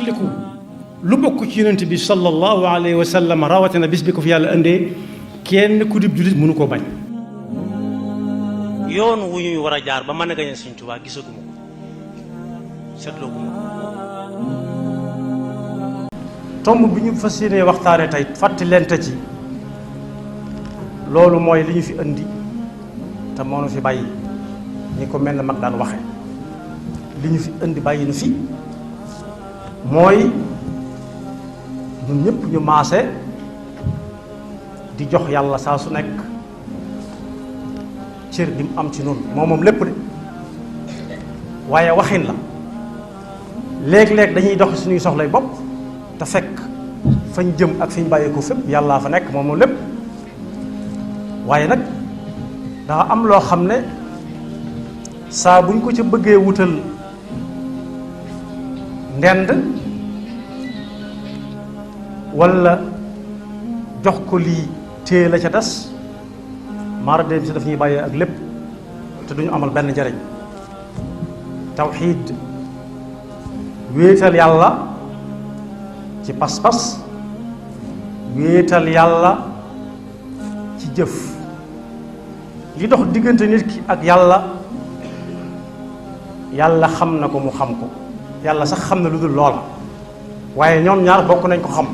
fàttaliku lu bokk ci yonent bi sallallahu alayhi wa sallam rawatina bis bi ko fi yàlla indee kenn ku dib jullit mënu koo bañ. yoon wu ñuy war a jaar ba mën a gañe Sëñ Tuubaa gisaguma ko seetlooguma ko. tomb bi ñu fas yéenee waxtaane tey fàttalente ci loolu mooy li ñu fi indi te moo nu fi bàyyi ñi ko mel ne mag daan waxe li ñu fi indi bàyyi nu fi mooy ñun ñëpp ñu maase di jox yàlla saa su nekk cër bi mu am ci noonu moom lépp de waaye waxin la léeg-léeg dañuy dox suñuy soxlay bopp te fekk fañ jëm ak fiñ bàyyeeko fépp yàllaa fa nekk moom lépp waaye nag daa am loo xam ne saa buñ ko ca bëggee wutal ndend walla jox ko lii téye la ca des maara dem si daf ñuy bàyyee ak lépp te duñu amal benn njariñ tawxiid wéetal yàlla ci pas-pas wéetal yàlla ci jëf li dox diggante nit ki ak yàlla yàlla xam na ko mu xam ko yàlla sax xam na lu dul loola waaye ñoom ñaar bokk nañ ko xam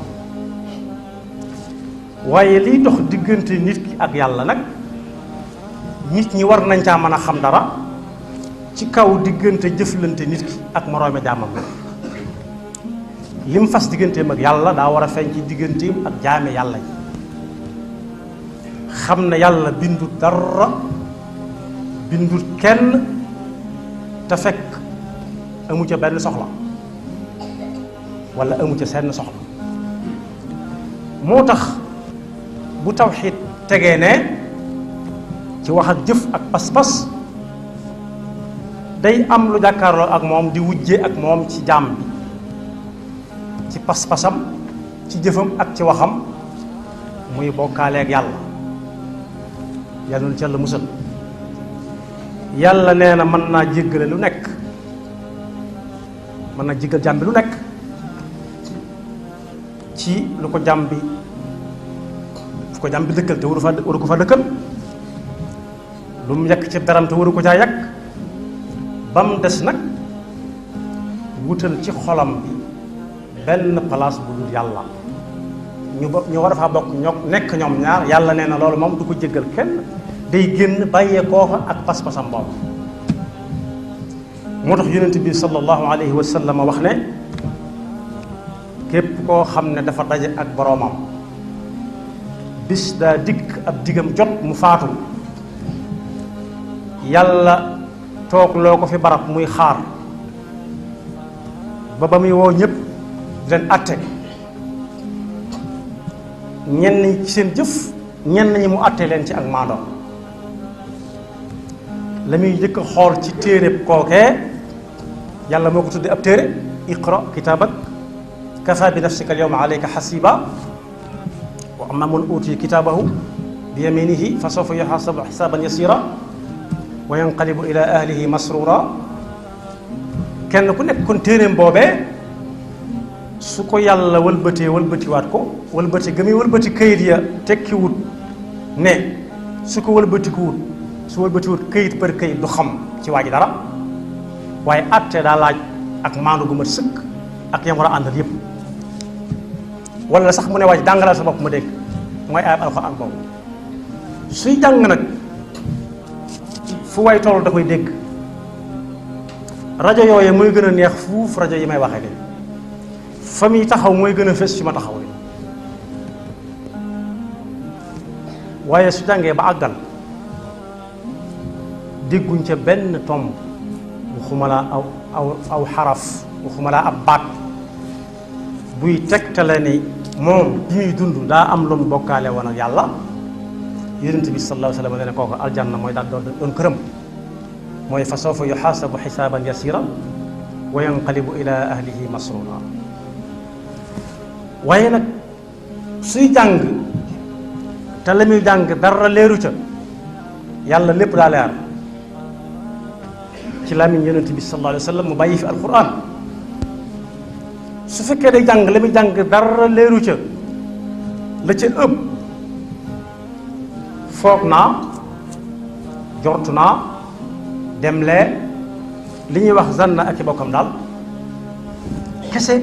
waaye liy dox diggante nit ki ak yàlla nag nit ñi war nañ caa mën a xam dara ci kaw diggante jëflante nit ki ak moroomi jaamam lim fas digganteem ak yàlla daa war a feeñ ci digganteem ak jaame yàlla yi xam ne yàlla bindut dara bindut kenn te fekk amu ca benn soxla wala amu ca seen soxla moo tax bu tawxiid tegee ne ci wax ak jëf ak pas-pas day am lu jàkkaarloo ak moom di wujje ak moom ci jaam bi ci pas-pasam ci jëfam ak ci waxam muy bokkaaleeg yàlla yàlla nu ci yàlla musal yàlla nee na mën naa jéggale lu nekk mën naa jéggal jaam bi lu nekk ci lu ko jaam bi fu ko jaam bi dëkkal te waru ko fa dëkkal lu mu yekk ci daram te waru ko caa yekk ba mu des nag wutal ci xolam bi benn place bu dul yàlla ñu war a faa bokk nekk ñoom ñaar yàlla nee na loolu moom du ko jéggal kenn day génn bàyyee kooka ak pas-pasam boobu moo tax yonent bi sallallahu alayhi wa sallam wax ne képp koo xam ne dafa daje ak boroomam bis daa dikk ab digam jot mu faatu yàlla toog loo ko fi barab muy xaar ba muy woo ñëpp di leen atte ñenn ñi ci seen jëf ñenn ñi mu atte leen ci ak maandoom la muy njëkk a xool ci téere kookee yàlla moo ko tudde ab téere iqra kitaabak kafa bi nafsika al yawma alayka hasiba wa amma man utiya kitaabahu bi yaminihi fa sawfa yuhasabu hisaban yasira wa yanqalibu ila ahlihi masrura kenn ku nekk kon téereem boobee su ko yàlla wëlbatiwaat ko wëlbati ga muy wëlbati këyit ya tekkiwut ne su ko wëlbatiwut këyit par këyit du xam ci waa ji dara waaye àtte daa laaj ak maandu gu mat sëkk ak yam war a àndal yëpp wala sax mu ne waa ji jàngalal sa bopp ma dégg mooy ayab alxuraan boobu suy jàng nag fu way toll da koy dégg rajo yooye mooy gën a neex fuuf rajo yi may waxee nii fa muy taxaw mooy gën a fës fi ma taxaw nii waaye su jàngee ba àggal dégguñ ca benn tomb waxuma laa aw xaraf waxuma laa ab baat buy tegtale ni moom bi muy dund daa am lu mu bokkaale woon ak yàlla yonent bi sallallahu alayhi wa sallam ne kooku aljanna mooy daal doon këram mooy fa sawfa yuxaasabu xisaaban yasira wa yanqalibu ila ahlihi masrura waaye nag suy jàng te la muy jàng dara leeru ca yàlla lépp daa leer ci làmmiñ yonent bi sallallahu alayhi wa sallam mu bàyyi fi alquran su fekkee day jàng la muy jàng dara leeru ca la ca ëpp foog naa jortu naa demlee li ñuy wax zanna ak i bokkam daal kese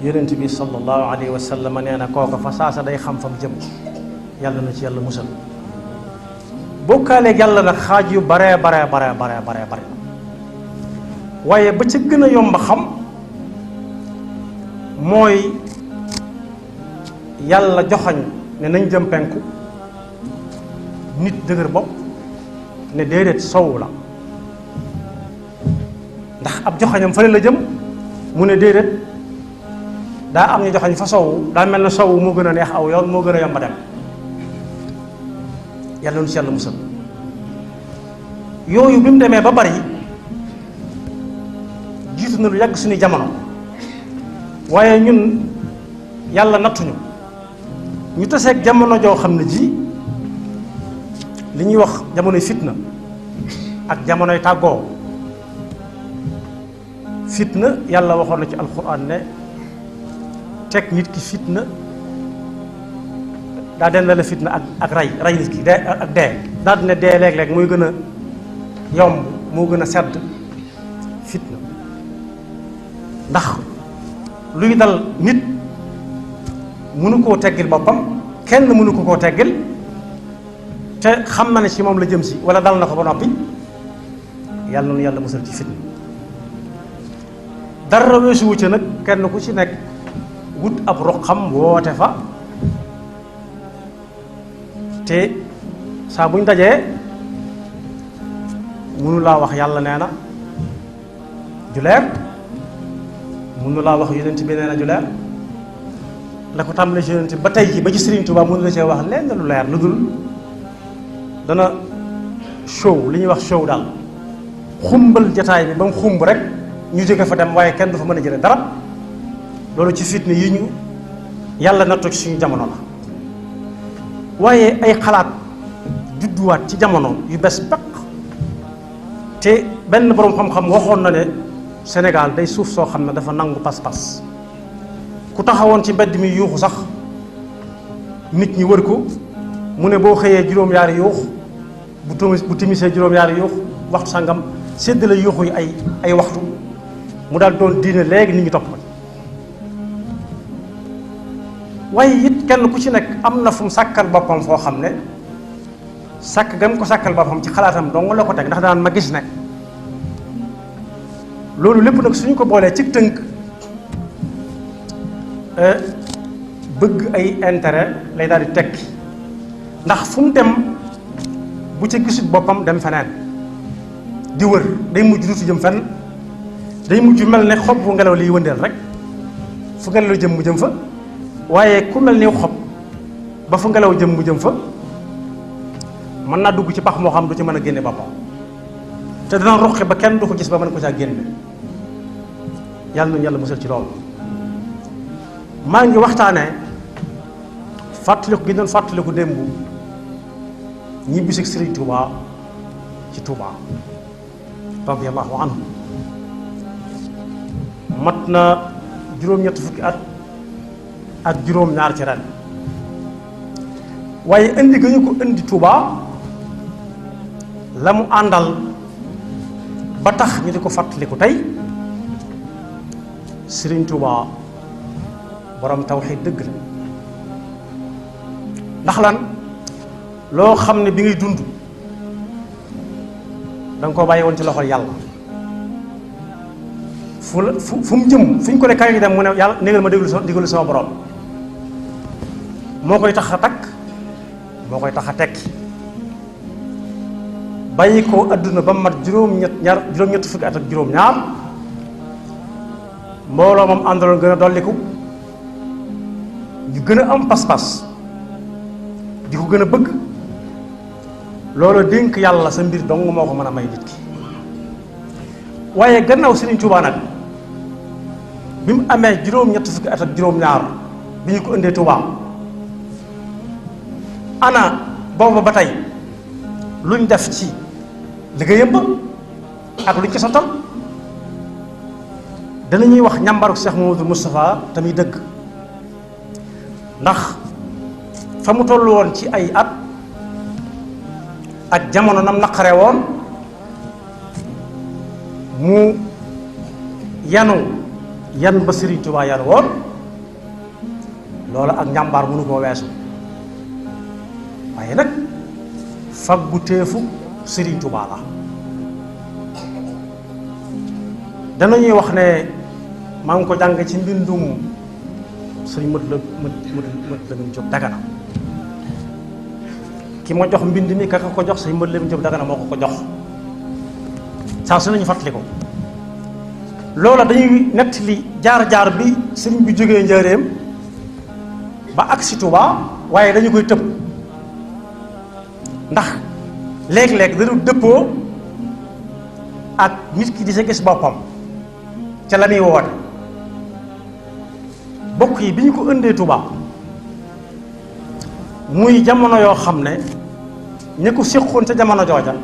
yonent bi sallallahu alayhi wa sallam nee na kooka fa saasa day xam fam jëm yàlla na ci yàlla musal bokkaaleeg yàlla nag xaaj yu bare waaye ba ca gën a yomb xam mooy yàlla joxañ ne nañ jëm penku nit dëgër bopp ne déedéet sowu la ndax ab joxañam fële la jëm mu ne déedéet daa am ñu joxañ fa sowu daa mel na sowu moo gën a neex aw yoon moo gën a yomb a dem yàlla nu ci yàlla musal yooyu bi mu demee ba bari jiitu na lu yàgg suñu jamono waaye ñun yàlla nattuñu ñu taseeg jamono joo xam ne ji li ñuy wax jamonoy fitna ak jamonoy tàggoo fitna yàlla waxoon na ci alxuraan ne teg nit ki fitna daa den la fitna ak rey nit ki dee ak dee daa dina dee léeg-léeg muy gën a yomb moo gën a sedd fitna ndax luy dal nit mënu koo teggil boppam kenn mënu ko koo teggil te xam na ne ci moom la jëm si wala dal na ko ba noppi yàlla noonu yàlla musal ci fitna dara weesu wu ca nag kenn ku ci nekk wut ab ruqam woote fa te saa buñ dajee mënu laa wax yàlla nee na ju leer mënu laa wax yonent bi nee na ju leer la ko tàmbalee ci yonent ba tey ji ba ci Sëriñ Tuubaa mënu la cee wax lenn lu leer lu dul dana show li ñuy wax show daal xumbal jataay bi ba mu xumb rek ñu jóge fa dem waaye kenn du fa mën a jële dara loolu ci fitna yi ñu yàlla nattu ci suñu jamono la waaye ay xalaat judduwaat ci jamono yu bees peq te benn boroom xam-xam waxoon na ne Sénégal day suuf soo xam ne dafa nangu pas-pas ku taxawoon ci mbedd mi yuuxu sax nit ñi wër ko mu ne boo xëyee juróom-yaari yuux bu timisee juróom-yaari yuux waxtu sangam séddale yuuxu yi ay waxtu mu daal doon diine léegi nit ñi topp ko waaye it kenn ku ci nekk am na fu mu sàkkal boppam foo xam ne sàkk gam ko sàkkal boppam ci xalaatam dong la ko teg ndax daan ma gis ne loolu lépp nag suñu ko boolee ci tënk bëgg ay intérêt lay daal di tekki ndax fu mu dem bu ca gisut boppam dem feneen di wër day mujj dutu jëm fenn day mujj mel ne xob bu ngelaw liy wëndeel rek fu ngelaw jëm mu jëm fa waaye ku mel ni xob ba fu ngelaw jëm mu jëm fa mën naa dugg ci pax moo xam du ci mën a génne boppam te dana roqi ba kenn du ko gis ba mën ko caa génne yàlla nañu yàlla musal ci loolu maa ngi waxtaanee fàttaliku gi doon fàttaliku démb ñibbisi Sëriñ Tuubaa ci Tuubaa radiyallahu anhu mat na juróom-ñetti fukki at ak juróom-ñaar ci ren waaye indi ga ñu ko indi Tuubaa la mu àndal ba tax ñu di ko fàttaliku tey Sëriñ Tuubaa borom tawxiid dëgg la ndax lan loo xam ne bi ngay dund danga koo bàyyi woon ci loxol yàlla fu mu jëm fu ñu ko ne kaay ngi dem mu ne yàlla négal ma digalu sama borom moo koy tax a takk moo koy tax a tekki bàyyi ko adduna ba mat juróom-ñett fukki at ak juróom-ñaar mbooloo moom àndaloon gën a dolliku ñu gën a am pas-pas di ko gën a bëgg loolu dénk yàlla sa mbir dong moo ko mën a may nit ki waaye gannaaw Sëriñ Tuubaa nag bi mu amee juróom-ñett fukki at ak juróom-ñaar bi ñu ko indee Tuubaa ana booba ba tey luñ def ci liggéeyam ba ak luñ ko sottal danañuy wax ñàmbaru Cheikh Mouhamadou Moustapha tamit dëgg ndax fa mu toll woon ci ay at ak jamono nam naqare woon mu yan ba Serigne Touba yan woon loolu ak njàmbaar mënu koo weesu waaye nag faggu teefu Serigne Touba la danañuy wax ne maa ngi ko jàng ci mbindum Serigne mët la mun jóg Dagana ki ma jox mbind mi ka ko jox Serigne mët la mun jóg Dagana moo ko jox saa su nañu fàttali ko loola dañuy nettali jaar-jaar bi sëriñ bi jógee njaareem ba agsi Tuubaa waaye dañu koy tëb ndax léeg-léeg dañu dëppoo ak nit ki di sa gis boppam ca la muy woote bokk yi bi ñu ko ëndee Tuubaa muy jamono yoo xam ne ñi ko séqoon ca jamono jooja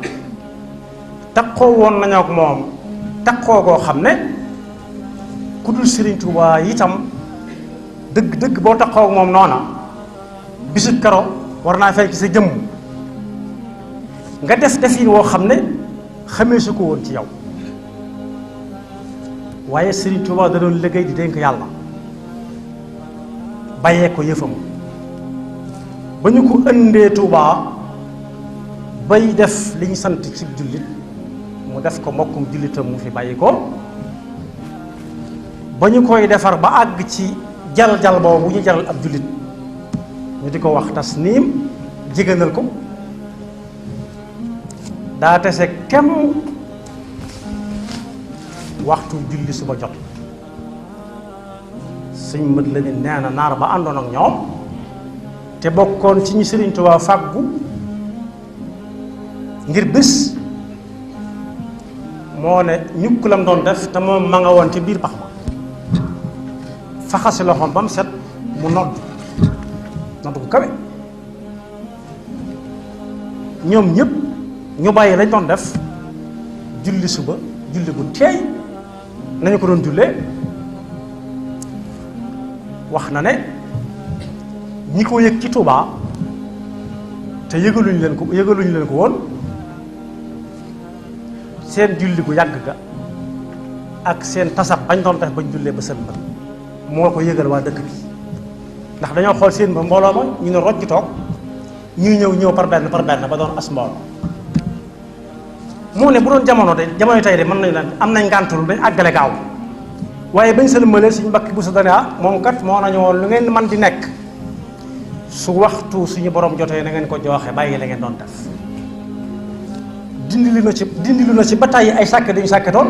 takkoo woon nañu ak moom takkoo goo xam ne ku dul Serigne Touba itam dëgg boo takkoo ak moom noona bisu karo war naa fay ci sa jëmm nga defin woo xam ne xamee su ko woon ci yow waaye Serigne Touba da doon liggéey di dénk yàlla bàyyee ko yëfam ba ñu ko ëndee Touba bay def li ñu sant ci jullit mu def ko mbokkum jullitam mu fi bàyyi ko ba ñu koy defar ba àgg ci jal boobu ñu jaral ab jullit ñu di ko wax tasniim jigéenal ko daa tese kem waxtu julli suba jot sëñ mët la ni nee na naar ba àndoon ak ñoom te bokkoon ci ñi Sëriñ Tuubaa fàggu ngir bés moo ne ñukk lam doon def te moom ma nga woon ci biir pax ma faxasi loxoom ba mu set mu nodd bu kawe ñoom ñëpp ñu bàyyi lañ doon def julli suba julli bu teey nañu ko doon jullee wax na ne ñi ko yëg ci Tuubaa te yëgaluñ leen ko woon seen julli gu yàgg ga ak seen tasab bañ doon def bañ jullee ba sën ba moo ko yëgal waa dëkk bi ndax dañoo xool seen ba mbooloo ma ñu ne rocc toog ñuy ñëw par benn ba doon as mbooloo moo ne bu doon jamono tey de mën nañu leen am nañ ngàntul dañ àggale gaaw waaye bañ sëlmalee suñu mbakki bu sa dane moom kat moo nañu woon lu ngeen man di nekk su waxtu suñu borom jotee na ngeen ko joxe bàyyi la ngeen doon def dindilu na ci ba tàyyi ay sàkket dañu sàkketoon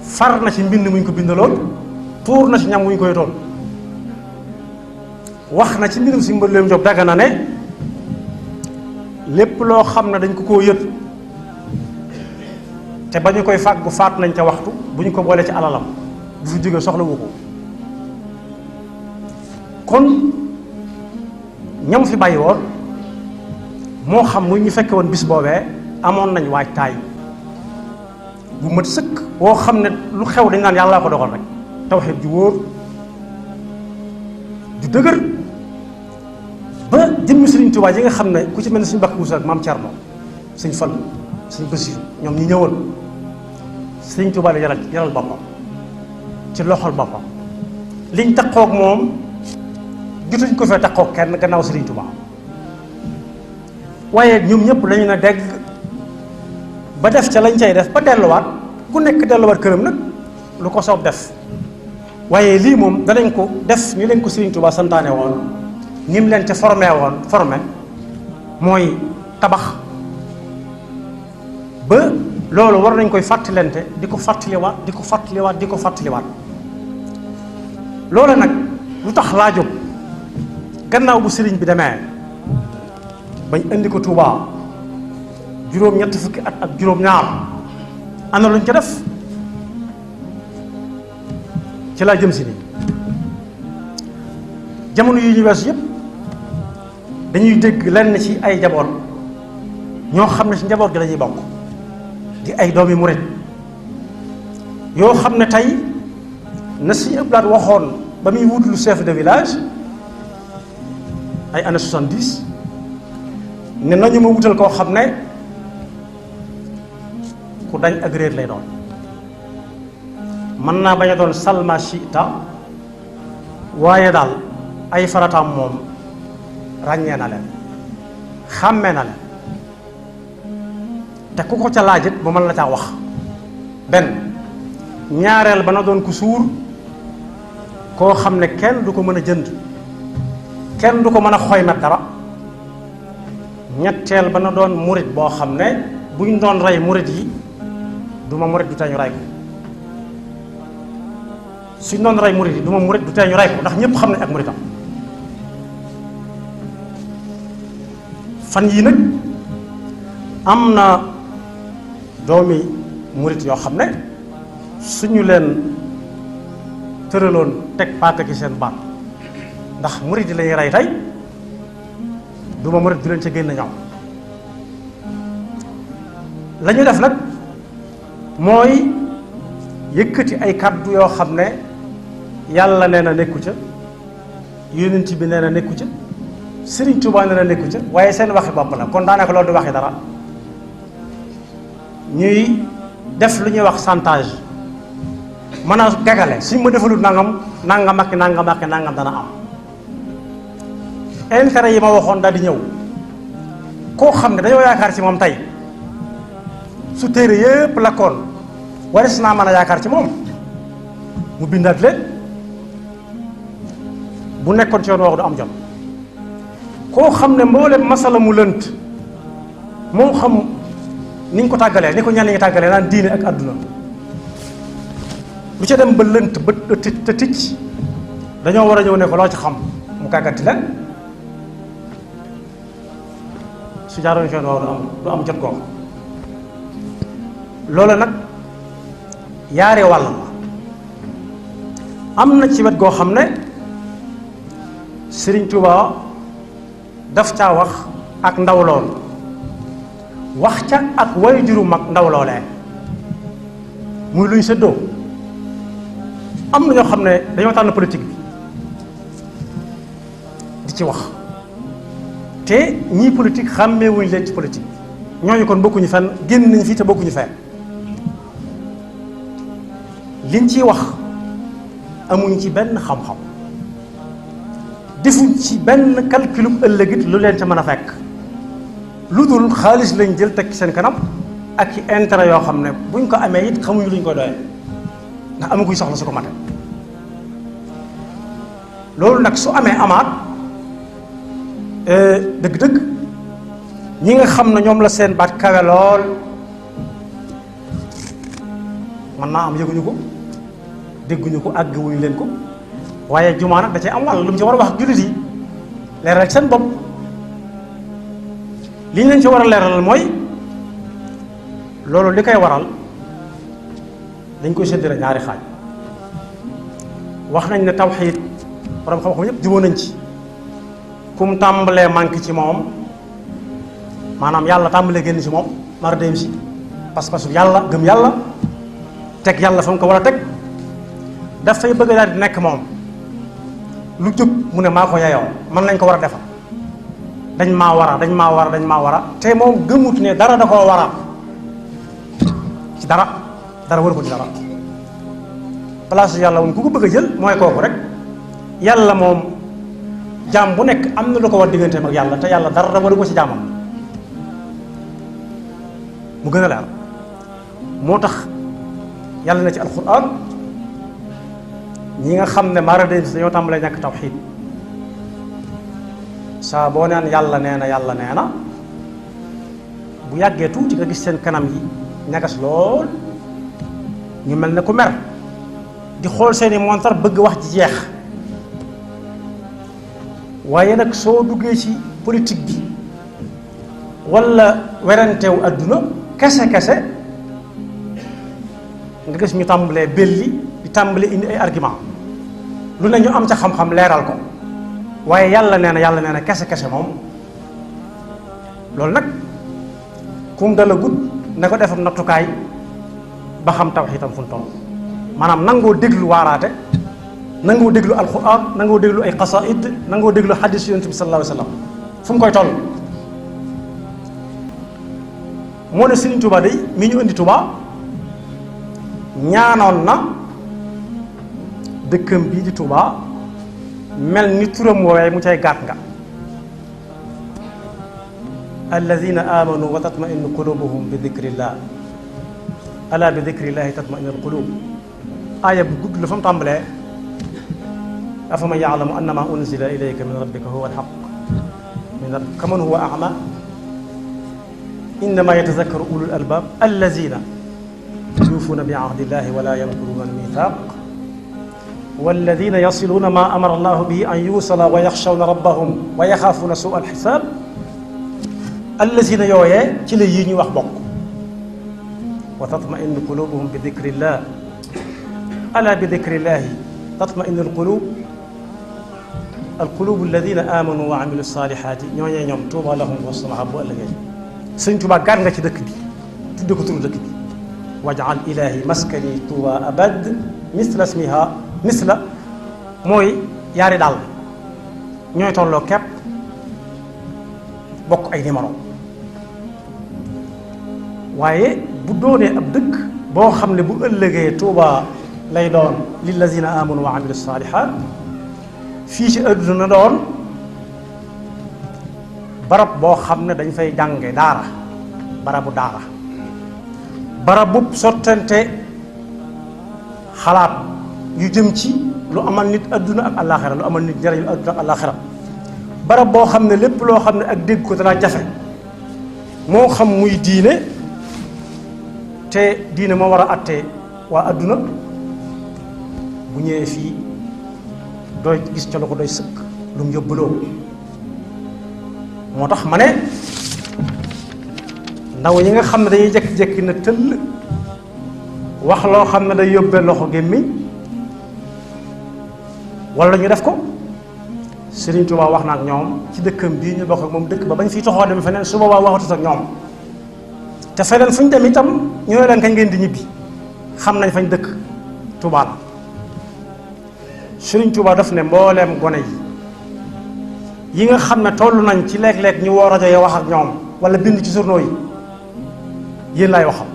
far na ci mbind muñ ko bindaloon tuur na ci ñam wuñ koy toon wax na ci mbirum si mbërleem Jóob Dagana ne lépp loo xam ne dañ ko koo yët te ba ñu koy fàggu faat nañ ca waxtu bu ñu ko boolee ci alalam bu fi jógee soxla wu ko kon ñam fi bàyyi woon moo xam muy ñu fekke woon bis boobee amoon nañ waajtaay bu mat sëkk woo xam ne lu xew dañ naan yàllaa ko dogal rek tawxiid ju wóor ju dëgër ba jëmmi Sëriñ Tuubaa yi nga xam ne ku ci mel ne suñu Mbàkke Buso ak Maam Cerno suñ Fall suñ Basiru ñoom ñi ñëwoon Sëriñ Tuubaa la yaral boppam ci loxol boppam liñ takkook moom jotuñ ko fee takkook kenn gannaaw Sëriñ Tuubaa waaye ñoom ñëpp dañu ne dégg ba def ca lañ cay def ba delluwaat ku nekk delluwaat këram nag lu ko soob def waaye lii moom danañ ko def ni leen ko Sëriñ Tuubaa santaane woon ni mu leen ca formé mooy tabax ba loolu war nañ koy fàttalante di ko fàttaliwaat loolu nag lu tax laa jóg gannaaw bu sëriñ bi demee bañ indi ko Tuubaa juróom-ñetti fukki at ak juróom-ñaar ana luñ ca def ci laa jëm si nii jamono yi ñu weesu yëpp dañuy dégg lenn ci ay njaboot ñoo xam ne ci njaboot gi lañuy bokk di ay doomi murit yoo xam ne tey na si ëblaat waxoon ba muy wut lu chef de village ay années 70 ne nañu ma wutal koo xam ne ku dañ ak réer lay doon mën naa bañ a doon salma chita waaye daal ay farataam moom ràññee na leen xàmmee na leen te ku ko ca laajit bu mën la caa wax benn ñaareel ba na doon ku suur koo xam ne kenn du ko mën a jënd kenn du ko mën a xoymat dara ñetteel ba na doon murit boo xam ne buñ doon rey murit yi duma murit du tee ñu rey ko suñ doon rey murit yi duma murit du tee ñu rey ko ndax ñëpp xam ne ak muritam fan yii nag am na doomi murit yoo xam ne suñu leen tëraloon teg paaka ci seen baat ndax murit yi lañuy rey tey duma murit du leen ca génn ñoom la ñu def nag mooy yëkkati ay kàddu yoo xam ne yàlla nee na nekku ca yonent bi nee na nekku ca Sëriñ Tuubaa nee na nekku ca waaye seen waxi bopp la kon daanaka loolu du waxi dara ñuy def lu ñuy wax chantage mën a gagale suñ ma defalul nangam nangam ak nangam ak nangam dana am intérêt yi ma waxoon daal di ñëw koo xam ne dañoo yaakaar ci moom tey su téere yépp lakkoon waris naa mën a yaakaar ci moom mu bindaat leen bu nekkoon ci yoon wax du am jot koo xam ne mboolem masala mu lënt moo xam ni ñu ko tàggalee ni ko ñenn ñi tàggalee naan diine ak àdduna lu ca dem ba lënt ba te ticc dañoo war a ñëw ne ko loo ci xam mu kàggati leen su jaaroon ci yoon wax du am jot googu loolu nag yaare wàll la am na ci wet goo xam ne Sëriñ Tuubaa daf caa wax ak ndaw lool wax ca ak way juru mag ndaw loolee muy luñ séddoo am na ñoo xam ne dañoo tànn politique bi di ci wax te ñii politique xàmmeewuñ leen ci politique ñooñu kon bokkuñu fenn génn nañ fii te bokkuñu fenn liñ ciy wax amuñ ci benn xam-xam defuñ ci benn calculum ëllëgit lu leen ca mën a fekk lu dul xaalis lañ jël teg ci seen kanam ak ci intérêt yoo xam ne buñ ko amee it xamuñu luñ koy doyee ndax amaguñ soxla su ko mate loolu nag su amee amaat dëgg-dëgg ñi nga xam ne ñoom la seen baat kawe lool mën naa am yëguñu ko dégguñu ko àgguwuñu leen ko waaye jumaa nag da cee am wàll lu mu ci war a wax jullit yi leeral ci seen bopp li ñu leen ci war a leeral mooy loolu li koy waral dañ koy séddale ñaari xaaj wax nañ ne tawxiid borom xam-xam yëpp jubóo nañ ci kum tàmbalee manqué ci moom maanaam yàlla tàmbalee génn ci moom mara dem si pas-pasu yàlla gëm yàlla teg yàlla fa mu ko war a teg dafay bëgg daal di nekk moom lu jóg mu ne maa ko yeyoo man lañ ko war a defal dañ maa war a te moom gëmut ne dara da koo war a ci dara war ko ci dara place yàlla moom ku ko bëgg a jël mooy kooku rek yàlla moom jaam bu nekk am na lu ko war digganteem ak yàlla te yàlla dara waru ko ci jaamam mu gën a leer moo tax yàlla na ci alxuraan ñi nga xam ne mara de dañoo tàmbalee ñàkk tawxiid saa boo naan yàlla nee na bu yàggee tuuti nga gis seen kanam yi ñagas lool ñu mel ne ku mer di xool seeni montar bëgg wax ji jeex waaye nag soo duggee ci politique bi walla weranteew adduna kese nga gis ñu tàmbalee belli di tàmbalee indi ay argument lu ne ñu am ca xam-xam leeral ko waaye yàlla nee na kese moom loolu nag kum dala gudd ne ko defam nattukaay ba xam tawxiitam fu mu toll maanaam nangoo déglu waaraate nangoo déglu alquran nangoo déglu ay qasaid nangoo déglu xadis yonent bi sallallahu alayhi wa sallam fu mu koy toll moo ne Sëriñ Tuubaa day mi ñu indi Tuubaa ñaanoon na dëkkam bii di Tuubaa mel ni turam woowee mu cay gàtt nga alladina amanu wa tatmainu qulubuhum bi dikrillah ala bi dikrillahi tatmainu alqulub aaya bu gudd la fa mu tàmbalee afaman yaalamu annama unzila ilayka min rabbika huwa alhaq min rabbika kaman huwa ama innama yatazakkaru ulul albab allazina yuufuuna bi ahdillahi wala yanquduna almithaq walladina yasiluna ma amara allahu bihi an yuusala wa yaxshawna rabbahum wa yaxaafuuna suu alxisaab allazina yooyee ci la yii ñuy wax bokk wa tatmainu qulubuhum bi dikrillah ala bi dikrillahi tatmainu alqulub alladina amanu wa amilu salihati ñooñee ñoom tuuba lahum wa samaha bu ëllëgee Sëñ Tuubaa gàtt nga ci dëkk bi tudde ko turu dëkk bi wajal ilahi maskani tuuba abad misla smiha misla mooy yaari daal ñooy tolloo kepp bokk ay numéro waaye bu doonee ab dëkk boo xam ne bu ëllëgee Tuuba lay doon lillazina amanu wa amilu salihat fii ci àdduna doon barab boo xam ne dañ fay jànge daara barabu sottante xalaat yu jëm ci lu amal nit àdduna ak àllaaxira lu amal nit njëriñu àdduna ak àllaaxira barab boo xam ne lépp loo xam ne ak dégg ko dana jafe moo xam muy diine te diine moo war a àtte waa àdduna bu ñëwee fii dooy gis ca lu ko doy sëkk lu mu yóbbaloo moo tax ma ne ndaw yi nga xam ne dañuy jékki-jékki na tëll wax loo xam ne day yóbbee loxo gémmiñ wala ñu def ko Sëriñ Tuubaa wax na ak ñoom ci dëkkam bii ñu bokk ak moom dëkk ba bañ fiy toxoo dem feneen su boobaa waxatut ak ñoom te feneen fu ñu dem itam ñu ne leen kañ ngeen di ñibbi xam nañ fañ dëkk Tuubaa la Sëriñ Tuubaa daf ne mbooleem gone yi nga xam ne toll nañ ci léeg-léeg ñu woo rajo yi wax ak ñoom wala bind ci journaux yi yéen laay waxal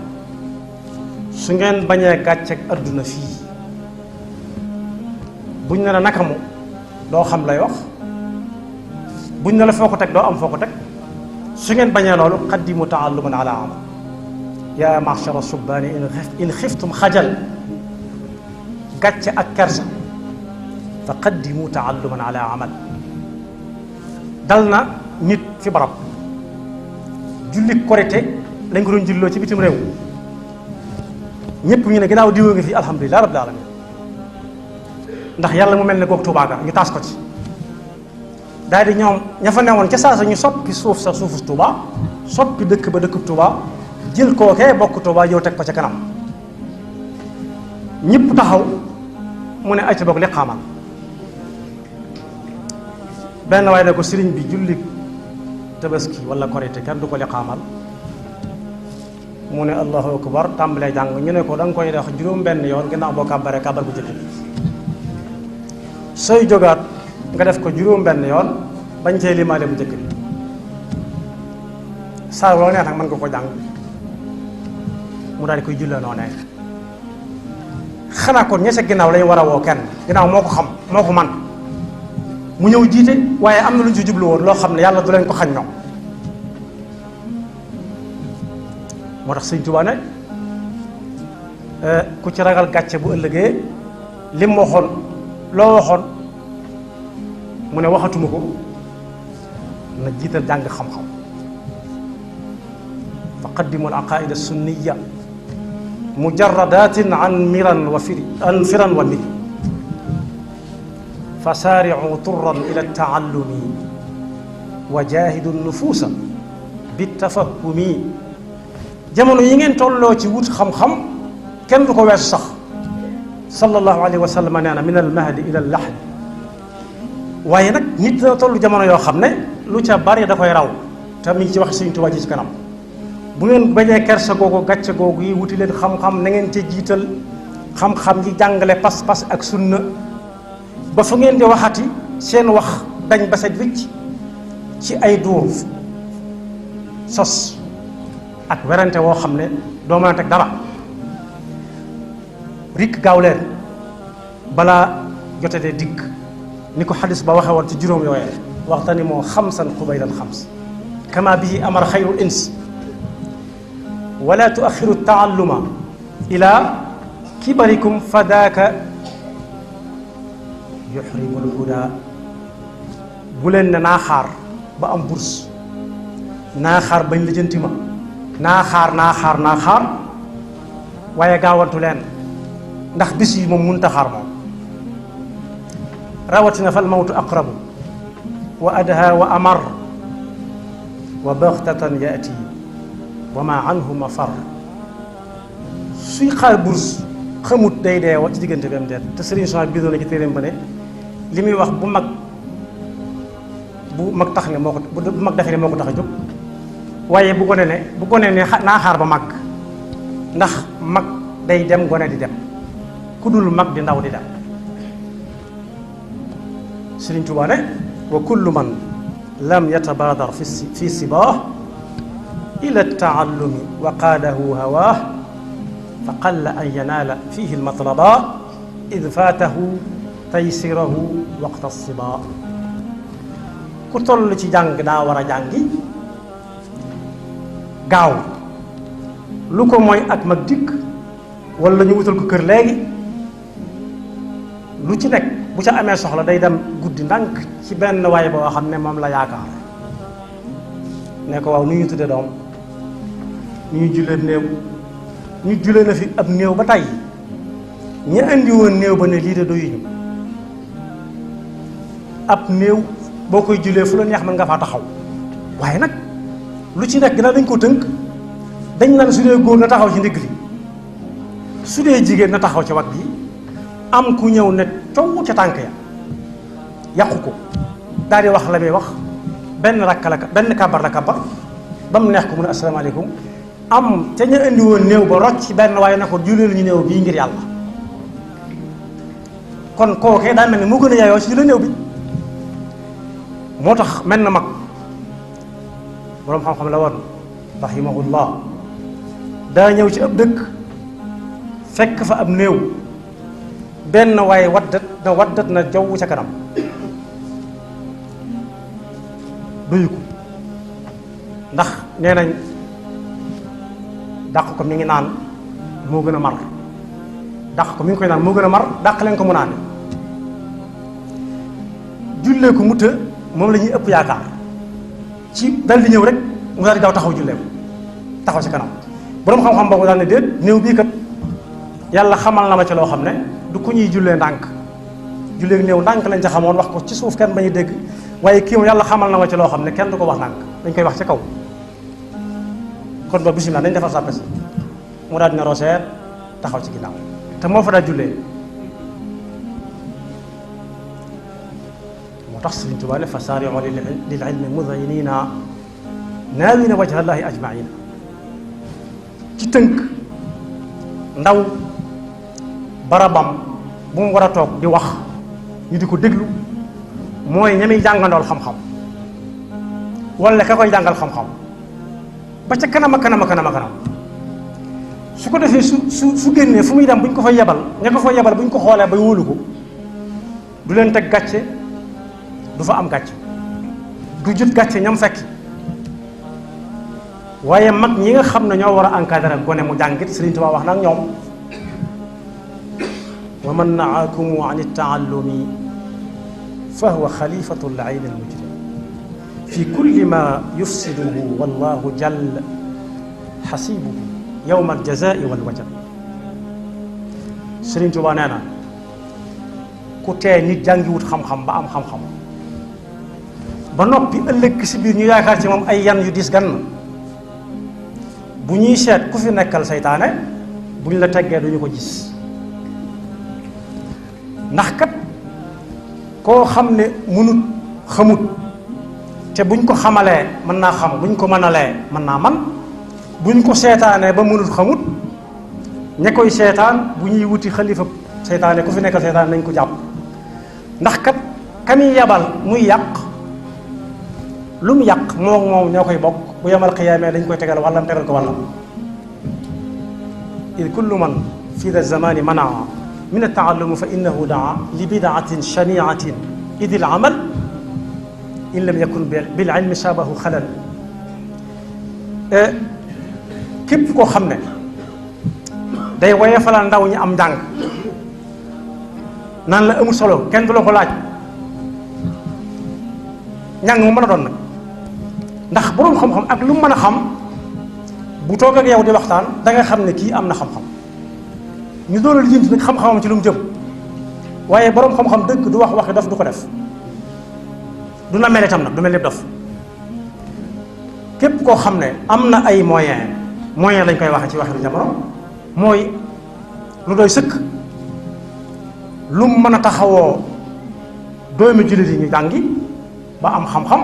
su ngeen bañee gàcceeg adduna fii buñ ne la naka mu doo xam lay wax buñ ne la foo ko teg doo am foo ko teg su ngeen bañee loolu qaddimu taalluman ala amal yaa machara subbaani in xiftum xajal gàcce ak kersa fa qaddimu taalluman ala amal dal na nit fi barab julli korite lañ ko doon julloo ci bitim réew ñëpp ñu ne ginnaaw diwoo ngi fi alhamdulilah rabbil alamin ndax yàlla mu mel ne googu Tuubaa ga ñu taas ko ci daal di ñoom ña fa newoon ca saasa ñu soppi suuf sa suufu Tuubaa soppi dëkk ba dëkkub Tuubaa jël kookee bokk Tuubaa yow teg ko ca kanam ñëpp taxaw mu ne ay ca bokk li xaamal benn waaye ne ko sëriñ bi julli tabaski wala korite kenn du ko li xaamal mu ne allahu akbar tàmbalee jàng ñu ne ko da nga koy def juróom benn yoon ginnaaw boo kàbbaree kàbbar bu jëkk bi sooy jógaat nga def ko juróom benn yoon bañ cee limaale bu jëkk bi saa loo neex nag mën nga ko jàng mu daal di koy jullee noo neex xanaa kon ña ca ginnaaw lañu war a woo kenn ginnaaw moo ko xam moo ko man mu ñëw jiite waaye am na lu ñu ci jublu woon loo xam ne yàlla du leen ko xañ ñoom moo tax Sëñ Tuubaa ne ku ci ragal gàcce bu ëllëgee lim waxoon loo waxoon mu ne waxatuma ko na jiital jàng xam-xam fa qaddimu al aqaida sunniya mujarradatin an firan wa miri fa saari'u turran ila taallumi wa jaahidu nufuusa bitafahumi jamono yi ngeen tolloo ci wut xam-xam kenn du ko weesu sax sallallahu alayhi wa sallam nee na min al mahdi ila al lahdi waaye nag nit dana toll jamono yoo xam ne lu ca bari da koy raw te mi ngi ci wax Sëriñ Tuubaa ji ci kanam bu ngeen bañee kersa googu gàcce googu yi wuti leen xam-xam na ngeen ca jiital xam-xam yi jàngale pas-pas ak sunna ba fu ngeen di waxati seen wax dañ ba set wicc ci ay duur sos ak werante woo xam ne doo mën a teg dara rikk gaaw leen balaa jote dee dikk ni ko xadis ba waxe woon ci juróom yooyee waxtani moo xamsan xubaylal xams kama bihi amara xayrul ins wala tuaxiru taalluma ila kibarikum fadaaka yuxrimul huda bu leen ne naa xaar ba am bourse naa xaar bañ lijjanti ma naa xaar waaye gaawantu leen ndax bis yi moom mënut a xaar moom rawatina fal mawtu aqrabu wa adha wa amar wa baxtatan yaati wa ma anhu mafar suy xaar bourse xamut day dee wa ci diggante bi am deet te sëriñ Sonia bi doon na ci téeréem ba ne li muy wax bu mag tax ne moo ko bu mag defee ne moo ko tax a jóg waaye bu gone ne naa xaar ba mag ndax mag day dem gone di dem ku dul mag di ndaw di dem Sëriñ Tuubaa ne wa kullu man lam yatabadar fi sibah ila taallumi wa qaadahu hawaah fa qalla an yanaala fihi almatlaba id faatahu taysirahu waqta siba ku toll ci jàng daa war a jàngi gaaw lu ko mooy ak mag dikk wala ñu wutal ko kër léegi lu ci nekk bu ca amee soxla day dem guddi ndànk ci benn waay boo xam ne moom la yaakaar ne ko waaw nu ñu tudde doom ñu jullee néew ñu jullee na fi ab néew ba tey ñi andi woon néew ba ne lii de doyuñu ab néew boo koy jullee fu la neex mën nga faa taxaw waaye nag lu ci nekk ginnaaw dañ ko tënk dañ naan su dee góor na taxaw ci ndigg li su dee jigéen na taxaw ci wagg yi am ku ñëw ne coow ca tànk ya yàqu ko daal di wax la muy wax benn kàbbar la kàbbar ba mu neex ko mu ne asalaamaaleykum am te ñu indi woon néew ba rocc ci benn waaye na ko jullee ñu néew bii ngir yàlla kon kookee daa mel ne moo gën a yaayoo ci jullee néew bi moo tax mel na mag boroom xam-xam la woon rahimahullah daa ñëw ci ab dëkk fekk fa ab néew benn waaye waddat na jaww ca kanam doyu ko ndax nee nañ dàq ko mi ngi naan moo gën a mar dàq ko mi ngi koy naan moo gën a mar dàq leen ko mu naan jullee ko mu të moom la ñuy ëpp yaakaar ci dal di ñëw rek mu daal di daw taxaw jullee ko taxaw ci kanam boroom xam-xam boobu daal ne déet néew bii kat yàlla xamal na ma ci loo xam ne du ku ñuy jullee ndànk jullee néew ndànk lañ ca xamoon wax ko ci suuf kenn bañu dégg waaye kii moom yàlla xamal na ma ci loo xam ne kenn du ko wax ndànk dañ koy wax ci kaw kon ba bisimilah dañ defar sàppe si mu daal dina roseer taxaw ci ginnaaw te moo fa daa jullee moo tax Sëriñ Tuubaa ne fa saari'u lil ilmi mudayinina naawina wajha llahi ajmaina ci tënk ndaw barabam bu mu war a toog di wax ñu di ko déglu mooy ñami jàngandool xam-xam wala ka koy jàngal xam-xam ba ca kanam a kanam su ko defee su génnee fu muy dem bu ñu ko fa yebal ña ko fa yebal bu ñu ko xoolee ba wóolu ko du leen teg gàcce du fa am gàcce du jut gàcce ñam fekki waaye mag ñi nga xam ne ñoo war a encadrer gone mu jàngit Sëriñ Tuubaa wax nag ñoom wa man naakumu an taallumi fa huwa xalifatu l-ayn al-mujrim fi kulli ma yufsiduhu wallahu jall xasibuhu yowma al-jazai wal-wajal Sëriñ Tuubaa nee na ku tee nit jàngiwut xam-xam ba am xam-xam ba noppi ëllëg si biir ñu yaakaar ci moom ay yan yu diis gann bu ñuy seet ku fi nekkal seytaane bu ñu la teggee duñu ko gis ndax kat koo xam ne mënut xamut te buñ ko xamalee mën naa xam buñ ko mënalee mën naa man buñ ko seetaanee ba mënut xamut ña koy seetaan bu ñuy wuti xalifa seytaane ku fi nekkal seytaane nañ ko jàpp ndax kat kami yabal muy yàq lu mu yàq moom ñoo koy bokk bu yemal xiyaamee dañ koy tegal wàllam tegal ko wàllam id kullu man fi da zamani manaa min ataallumi fa innahu daa li bidaatin shaniatin id il amal in lam yakun bil ilmi shabahu xalal képp koo xam ne day woye falal ndaw ñi am njàng naan la amul solo kenn du la ko laaj njàng mu mën a doon nag ndax boroom xam-xam ak lu mu mën a xam bu toog ak yow di waxtaan da nga xam ne kii am na xam-xam ñu doon lijjanti nag xam-xamam ci lu mu jëm waaye boroom xam-xam dëgg du wax waxi dof du ko def du na mel itam nag du mel ni dof képp koo xam ne am na ay moyen lañ koy waxee ci waxi jamono mooy lu doy sëkk lu mu mën a taxawoo doomi jullit yi ñu jàngi ba am xam-xam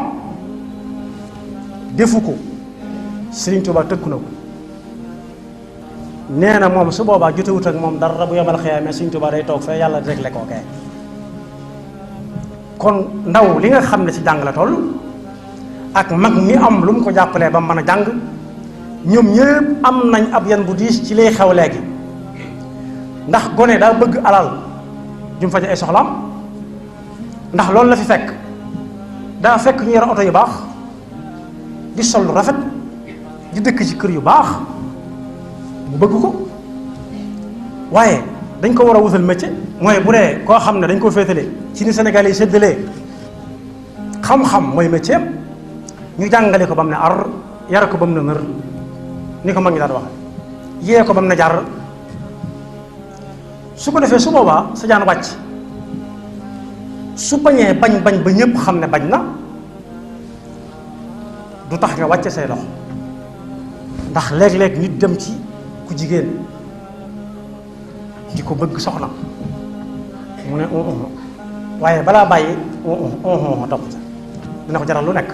defu ko Sëriñ Tuubaa tëkku na ko nee na moom su boobaa jotewut ak moom dara bu yemal xiyaamee Sëriñ Tuubaa day toog fee yàlla réglé koo kee kon ndaw li nga xam ne ci jàng la toll ak mag mi am lu mu ko jàppalee ba mu mën a jàng ñoom ñëpp am nañ ab yan bu diis ci lay xew léegi ndax gone daa bëgg alal jum faje ay soxlaam ndax loolu la fi fekk daa fekk ñu yor oto yu baax di sol lu rafet di dëkk ci kër yu baax mu bëgg ko waaye dañ ko war a wutal métier mooy bu dee koo xam ne dañ ko féetale ci ni Sénégal yi séddalee xam-xam mooy métier ñu jàngale ko ba mu ne ar yar ko ba mu ne nër ni ko mag ñi daan wax yee ko ba mu ne jar su ko defee su boobaa sa jaan wàcc su bañee bañ ba ñëpp xam ne bañ na du tax nga wàcce say loxo ndax léeg-léeg nit dem ci ku jigéen di ko bëgg soxna mu ne waaye balaa bàyyi topp ca dina ko jaral lu nekk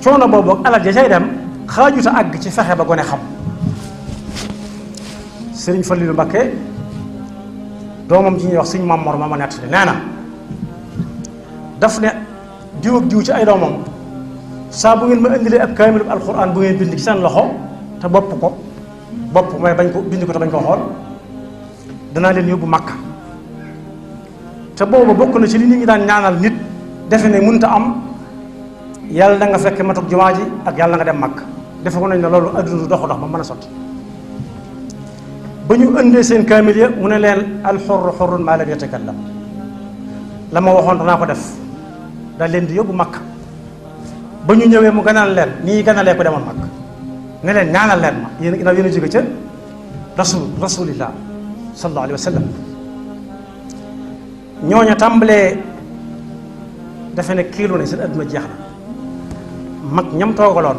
coono boobu ak alal ja cay dem xaajuta àgg ci fexe ba gone xam Sëriñ Fallilu Mbakke doomam ji ñuy wax Sëriñ Mamor ma nett nee na daf ne diw ak diw ci ay doomam saa bu ngeen ma indilee ab kaamilu alxuraan bu ngeen bind ci seen loxo te bopp mooy bañ ko bind ko te bañ ko xool danaa leen yóbbu Makka te booba bokk na ci li nit ñi daan ñaanal nit defe ne mënta am yàlla na nga fekk matuk jumaa ji ak yàlla nga dem Makka defe ko nañ ne loolu adduna du dox ba mën a sotti ba ñu indee seen kaamil ya mu ne leen alxurru xurrun maa lam yatakallam la ma waxoon danaa ko def daal leen di yóbbu Makka ba ñu ñëwee mu ganal leen nii ganalee ko demoon Makka ne leen ñaanal leen ma yéen ginnaaw yéen a jóge ca rasulillah sallallahu alayhi wa sallam ñooña tàmbalee defe ne kiilu ne seen adduna jeex na mag ñam toogaloon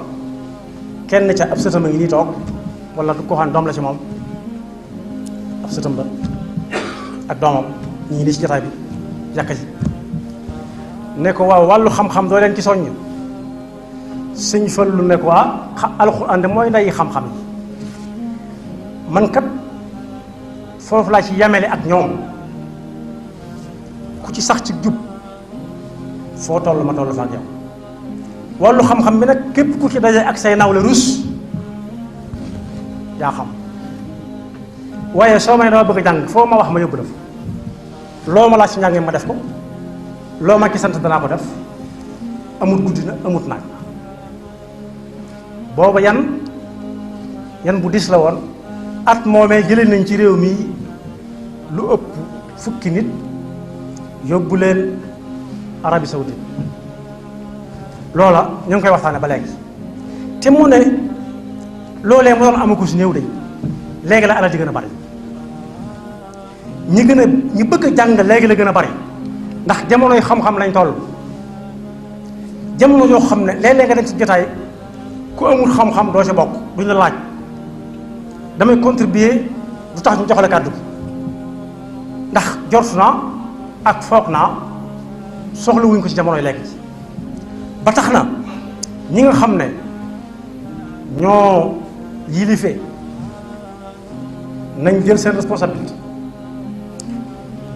kenn ca ab sëtam a ngi nii toog wala ko xam doom la ci moom ab sëtam ba ak doomam ñi ngi nii ci jotaay bi jàkka ji ne ko waaw wàllu xam-xam doo leen ci soññ Sëñ Fallu ne ko alxuraan de mooy nday xam-xam yi man kat foofu laa ci yamele ak ñoom ku ci sax ci jub foo toll ma toll fa ak yow wàllu xam-xam bi nag képp ku ci daje ak say nawle rus yaa xam waaye soo may dama bëgg a jàng foo ma wax ma yóbbu la fa loo ma laaj ci njàng ma def ko loo ma ci sant danaa ko def amut guddi na amut naaj booba yan bu dis la woon at moomee jëlee nañ ci réew mi lu ëpp fukki nit yóbbu leen Arabie Saoudite loola ñu ngi koy waxtaane ba léegi te mu ne loolee mu doon amagu si néew de léegi la alal di gën a bari ñi bëgg a jàng léegi la gën a bari ndax jamonoy xam-xam lañ toll jamono yoo xam ne léeg-léeg nga dem ci jotaay ku amul xam-xam doo ci bokk duñ la laaj damay contribuer du tax ñu jox la kàddu gi ndax jort naa ak foog naa soxla wuñ ko ci jamonoy léegi ba tax na ñi nga xam ne ñoo yilife nañ jël seen responsabilité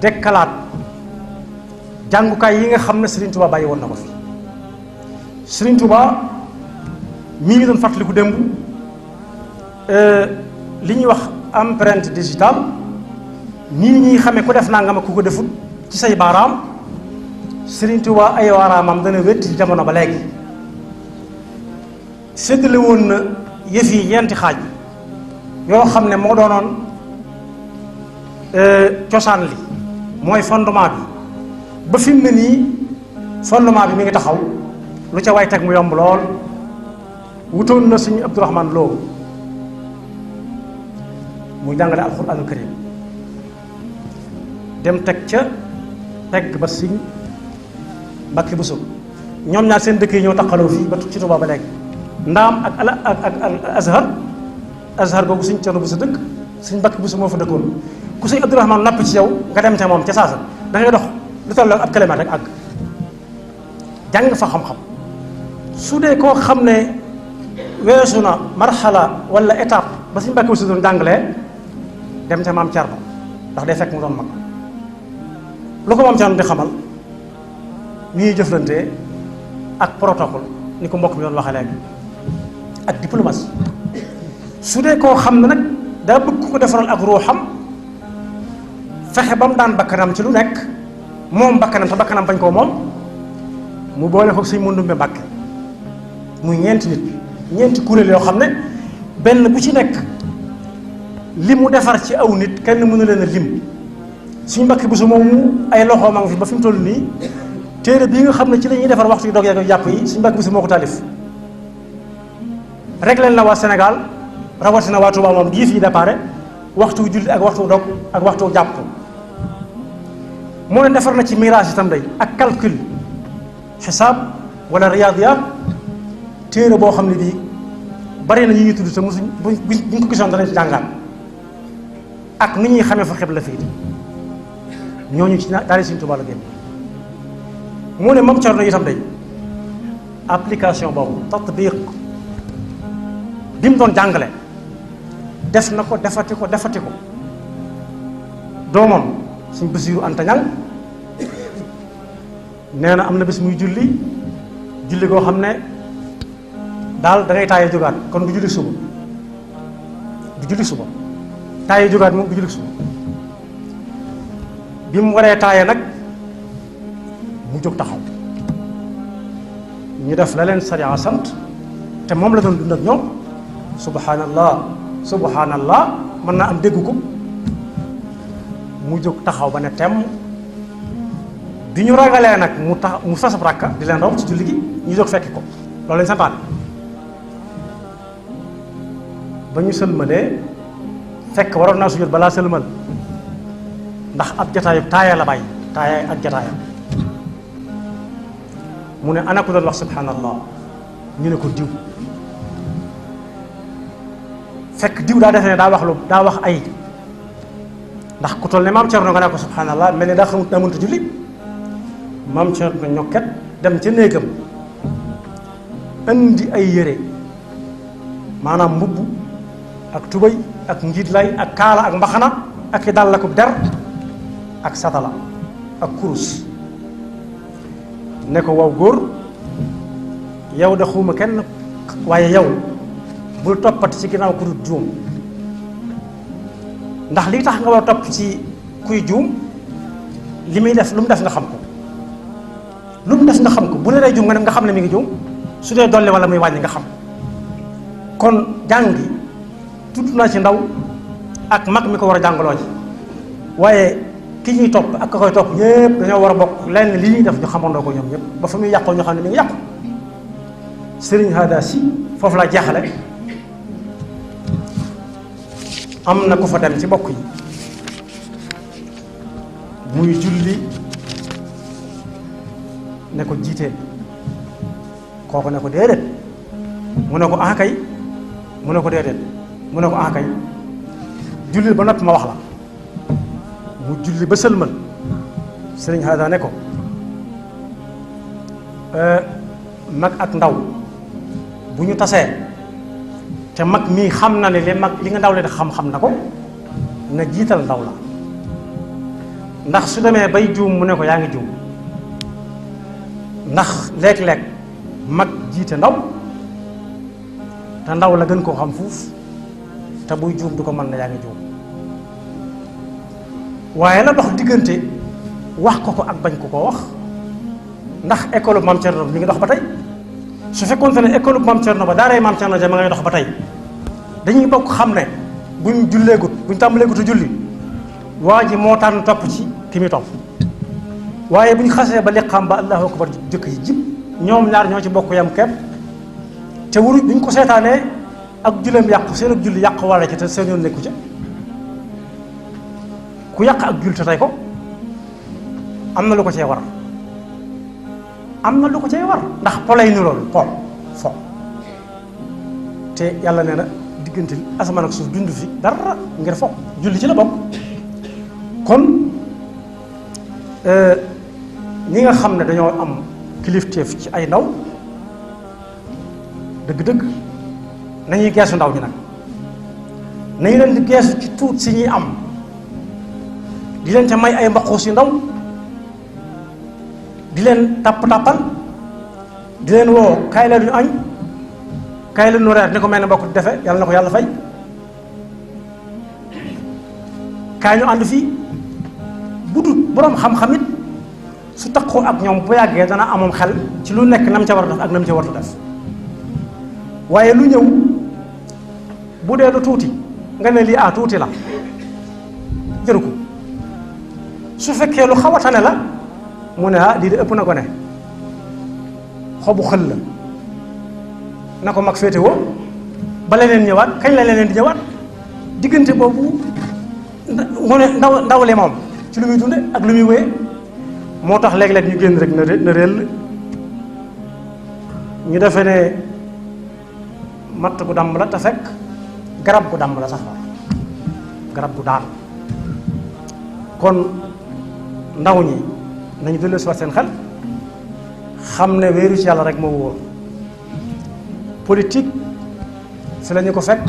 dekkalaat jàngukaay yi nga xam ne Serigne Touba bàyyi woon na ko fi. Serigne Touba mi ngi doon fàttaliku démb li ñuy wax empreinte digitale nii ñuy xamee ku def nangam ak ku ko deful ci say baaraam. Serigne Touba ay waaraamam dana wétti ci jamono ba léegi séddale woon na yëf yi yenti xaaj yoo xam ne moo doonoon cosaan li mooy fondement bi ba fi mu ne nii fondement bi mi ngi taxaw lu ca way teg mu yomb lool wutoon na suñu Abdourahmane Lo muy jàngale alxuraanul karim dem teg ca pegg ba siñ Mbàkke Buso ñoom ñaar seen dëkk yi ñoo taqaloo fii ba ci Tuubaa ba léegi ndaam ak azhar googu suñ Cerno Buso dëkk suñ Mbàkke Buso moo fa dëkkoon ku suñ Abdourahmane napp ci yow nga dem ca moom ca saasa da ngay dox lu toll ab kilomètre rek àgg jàng fa xam-xam su dee koo xam ne weesu na marxala wala étape ba suñ Mbàkke Buso doon jàngalee dem ca maam Cerno ndax day fekk mu doon mag lu ko maam Cerno di xamal ni ñuy jëflante ak protocole ni ko mbokk mi doon waxee léegi ak diplomatie su dee koo xam ne nag daa bëgg ko defaral ak ruuxam fexe ba mu daan bakkanam ci lu nekk moom bakkanam te bakkanam bañ koo moom mu boole ko Sëñ Mandumbe Mbàkke muy ñeenti nit ñeenti kuréel yoo xam ne benn bu ci nekk li mu defar ci aw nit kenn mënu leen a lim suñu Mbàkke Buso moomu ay loxo ma ngi fi ba fi mu toll nii téere bii nga xam ne ci la ñuy defar waxtu yu dog yeeg jàpp yi suñu Mbàkke Buso moo ko taalif réglé na waa Sénégal rawatina waa Touba moom gii fii déparé waxtu julli ak waxtu dog ak waxtu jàpp mu ne defar na ci miraas itam day ak calcul xisaab wala riyaadiyaat téere boo xam ne bii bari na ñu ñuy tudd te mosuñ buñ ko gisoon danañ ci jàngaat ak ni ñuy xamee fa xibla fii ñooñu ci daal Sëñ Tuubaa la génn mu ne moom Cerno itam day application boobu tatbiq bi mu doon jàngale def na ko defati ko doomam Sëñ Basiiru Anta Ñaŋ nee na am na bés muy julli goo xam ne daal da ngay taaye jógaat kon du julli suba taaye jógaat moom du julli suba bi mu waree taaye nag mu jóg taxaw ñu def la leen sariya sant te moom la doon dund ak ñoom subhanallah mën naa am dégg ko mu jóg taxaw ba ne temm bi ñu ragalee nag mu fasab rakka di leen raw ci julli gi ñu jóg fekki ko loolu lañ santaane ba ñu sëlmalee fekk waroon naa sujjóot balaa sëlmal ndax ab jataayu taaya la bàyyi taaya ak jataayam mu ne ana ko doon wax subhanallah ñu ne ko diw fekk diw daa defe ne daa wax ay ndax ku toll ne maam Cerno nga ne ko subhanallah mel ne daa xamut daa mënta julli maam Cerno ñokket dem ca néegam indi ay yére maanaam mbubb ak tubay ak njiitlay ak kaala ak mbaxana ak i dàll ak der ak satala ak kurus ne ko waaw góor yow de xuuma kenn waaye yow bul toppati ci ginnaaw ku dul juum ndax li tax nga war a topp ci kuy juum li muy def lu mu def nga xam ko bu ne day juum nga xam ne mi ngi juum su dee dolli wala muy wàññi nga xam kon jàngi tudd naa ci ndaw ak mag mi ko war a jàngaloo ji waaye ki ñuy topp ak ka koy topp ñëpp dañoo war a bokk lenn li ñuy def ñu xamandoo ko ñoom ñëpp ba fa muy yàqoo ñu xam ne mi ngi yàqu Sëriñ Hada Si foofu laa jeexale am na ku fa dem ci bokk yi muy julli ne ko jiitee kooku ne ko déedéet mu ne ko ah kay mu ne ko déedéet mu ne ko ah kay julli ba noppi ma wax la mu julli ba sëlmal Sëriñ Hada ne ko mag ak ndaw bu ñu tasee te mag mii xam na ne li nga ndaw le xam na ko na jiital ndaw la ndax su demee bay juum mu ne ko yaa ngi juum ndax léeg-léeg mag jiite ndaw te ndaw la gën koo xam fuuf te buy juum du ko mën na yaa ngi juum waaye la dox diggante wax ko ak bañ ko wax ndax école Mame Thierno mi ngi dox ba tey su fekkoon ne école Mame Thierno ba daaray Mame Thierno ja ma ngay dox ba tey dañuy bokk xam ne buñ julleegut buñ tàmbaleegutu julli waa ji moo tànn topp ci ki muy topp waaye buñ xasee ba liqaam ba allahu akbar jëkk yi jib ñoom ñaar ñoo ci bokk yam kepp te wuru buñ ko seetaanee ak julleem yàqu seen ak julli yàqu walla ci te seen yoon nekku ca ku yàq ak jull te tey ko am na lu ko cee war ndax po lay ni loolu fo te yàlla nee na diggante asamaan ak suuf dund fi dara ngir fo julli ci la bokk kon ñi nga xam ne dañoo am kilifteef ci ay ndaw dëgg-dëgg nañuy geesu ndaw ñi nag nañu leen di geesu ci tuut si ñuy am di leen ca may ay mbaquus yu ndaw di leen tàpp-tàppal di leen woo kaay la ñu añ kaay la ñu reer ni ko mel ne mbokk di defe yàlla na ko yàlla fay kaay ñu ànd fii bu dul boroom xam-xam it su takkoo ak ñoom bu yàggee dana amoon xel ci lu nekk nam ca war a def ak nam ca war a def waaye lu ñëw bu dee lu tuuti nga ne lii tuuti la jëru ko su fekkee lu xaw a tane la mu ne lii de ëpp na ko ne xobu xël la na ko mag féete woo ba leneen ñëwaat kañ la leneen di ñëwaat diggante boobu mu ne ndaw le moom ci lu muy dunde ak lu muy wéye moo tax léeg-léeg ñu génn rek na réel ñu defe ne matt gu damm la te fekk garab gu damm la sax war garab gu daan kon ndaw ñi nañu dellu si waat seen xel xam ne wéeru ci yàlla rek moo wóor politique fi la ñu ko fekk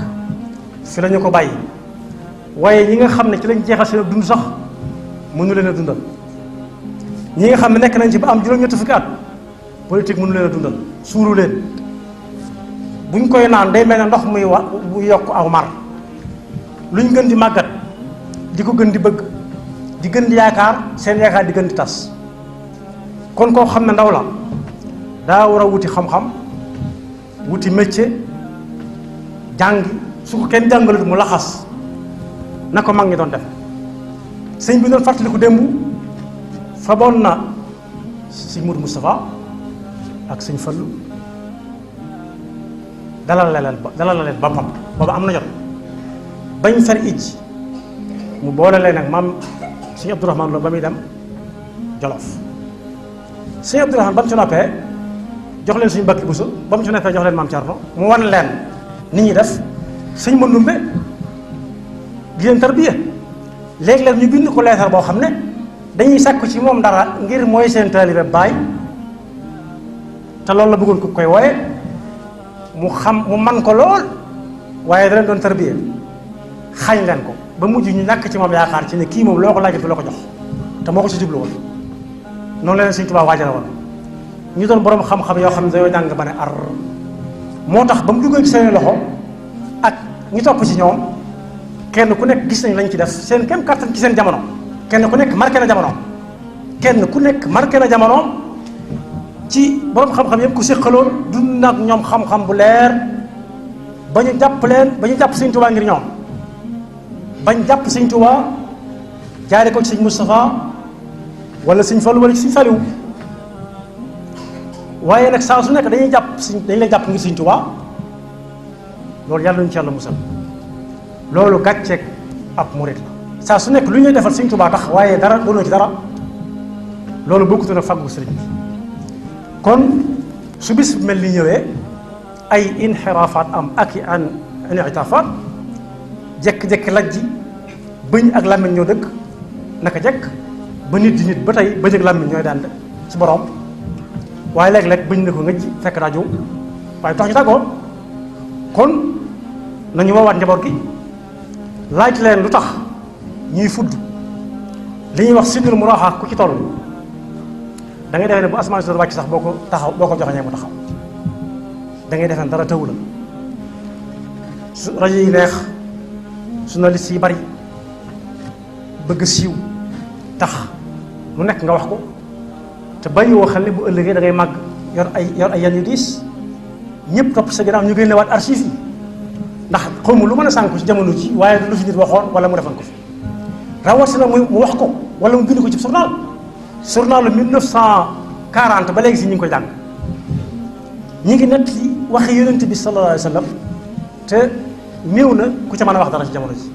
fi la ñu ko bàyyi waaye ñi nga xam ne ci lañ jeexal seen dund sax mënu leen a dundal ñi nga xam ne nekk nañ ci ba am juróom-ñetti fukki at politique mënu leen a dundal suuru leen buñ koy naan day mel ne ndox muy bu yokk aw mar luñ gën di màggat di ko gën di bëgg di gën di yaakaar seen yaakaar di gën di tas kon koo xam ne ndaw la daa war a wuti xam-xam wuti métier jàngi su ko kenn jàngalut mu laxas na ko mag ñi doon def sëñ bi doon fàttaliku démb faboon na sëñ Mourou Moustapha ak sëñ Fallu dalal la leen boppam booba am na jot bañ fer ij mu boole leen nag maam sëñ Abdourahmane Lo ba muy dem Jolof sëñ Abdourahmane ba mu ci noppee jox leen suñu bakki busu ba mu ci noppee jox leen maam Thierno mu wan leen nit ñi def sëñ Mandumbe di leen tarbiya léeg-léeg ñu bind ko leetar boo xam ne dañuy sàkku ci moom dara ngir mooy seen taalibe baay te loolu la bëggoon ko koy wooye mu man ko lool waaye da leen doon tarbiya xañ leen ko ba mujj ñu ñàkk ci moom yaakaar ci ne kii moom loo ko laajee du la ko jox te moo ko ci jublu woon noonu la leen Sëñ Tuubaa waajal woon ñu doon borom xam-xam yoo xam ne dañoo jàng ba ne ar moo tax ba mu duggee ci seen loxo ak ñu topp ci ñoom kenn ku nekk gis nañ lañ ci def seen kem kàttan ci seen jamono kenn ku nekk marqué na jamono ci borom xam-xam yëpp ku séqaloon dund nag ñoom xam-xam bu leer ba ñu jàpp Sëñ Tuubaa ngir ñoom bañ jàpp Sëñ Tuubaa jaare ko ci Sëñ Moustapha wala Sëñ Fallu wala ci Sëñ Saliou waaye nag saa su nekk dañuy lay jàpp ngir Sëñ Tuubaa loolu yàlla ñu ci yàlla musal loolu gàcceeg ab murit la saa su nekk lu ñuy defal Sëñ Tuubaa tax waaye dara doonoo ci dara loolu bokkut nag fàggu sëriñ bi kon su bis mel ni ñëwee ay inxiraafaat am ak i an initaafaat jekk-jekk lajji bëñ ak làmmiñ ñoo dëkk naka jekk ba nit di nit ba tey bëñ ak làmmiñ ñooy daan ci borom waaye léeg-léeg bëñ ne ko ngëj fekk daa jiw waaye tax ñu tàggoo kon nañu woowaat njaboot gi laaj leen lu tax ñuy fudd li ñuy wax sinnul muraaxa ku ci toll da ngay defee ne bu asamaan si doon wàcc sax boo ko joxañee mu taxaw da ngay defee dara tëwu la su rajo yi neex journaliste yi bari bëgg siiw tax lu nekk nga wax ko te bàyyiwoo xel ne bu ëllëgee da ngay màgg yor ay yan yu diis ñëpp topp sa ginnaaw ñu génnewaat archive yi ndax xaw ma lu mën a sànku ci jamono ji waaye lu fi nit waxoon wala mu defoon ko fi rawatina mu wax ko wala mu bind ko ci journal 1940 ba léegi si ñu ngi koy jàng ñi ngi nett li waxe yonent bi sallallahu alayhi wa sallam te néew na ku ca mën a wax dara ci jamono ji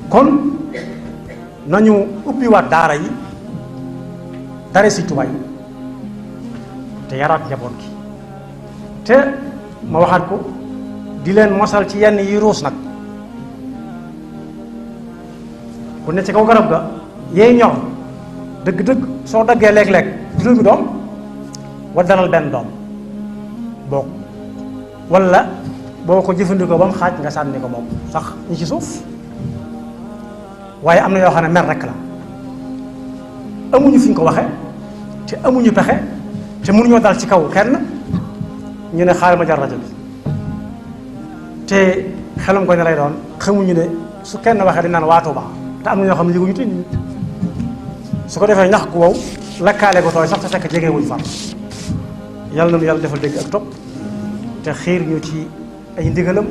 kon nañu ubbiwaat daara yi dara si tubaay te yaraat njaboot gi te ma waxaat ko di leen mosal ci yenn yi ruus nag ku ne ci kaw garab ga yeey ñor dëgg-dëgg soo daggee léeg-léeg juróomi doom waddalal benn doom boo walla boo ko jëfandikoo ba mu xaaj nga sànni ko moom sax ñi ci suuf waaye am na yoo xam ne mer rekk la amuñu fi ñu ko waxe te amuñu pexe te mënuñoo dal ci kaw kenn ñu ne xaaral ma jar rajo bi te xelam ko ne lay doon xamuñu ne su kenn waxee dañ naan waa Tuuba te am na ñoo xam ne yëguñu te su ko defee ñax gu wow lakkaale ko tooy sax te fekk jege wuñ far yàlla na nu yàlla defal dégg ak topp te xiir ñu ci ay ndigalam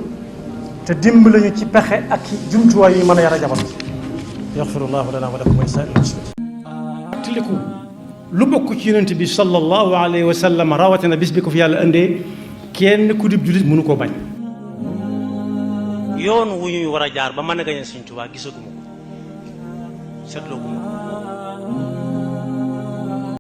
te dimbali ñu ci pexe ak jumtuwaay yu mën a yar a jabar yaxfirullahu lana wa lakum wa lisaa'iril muslimin tiliku lu bokk ci yonent bi sallallahu alayhi wa sallam rawatina bis bi ko fi yàlla indee kenn ku dib jullit mënu koo bañ yoon wu ñuy war a jaar ba mën a gañe Sëñ Tuubaa gisaguma ko seetloo guma ko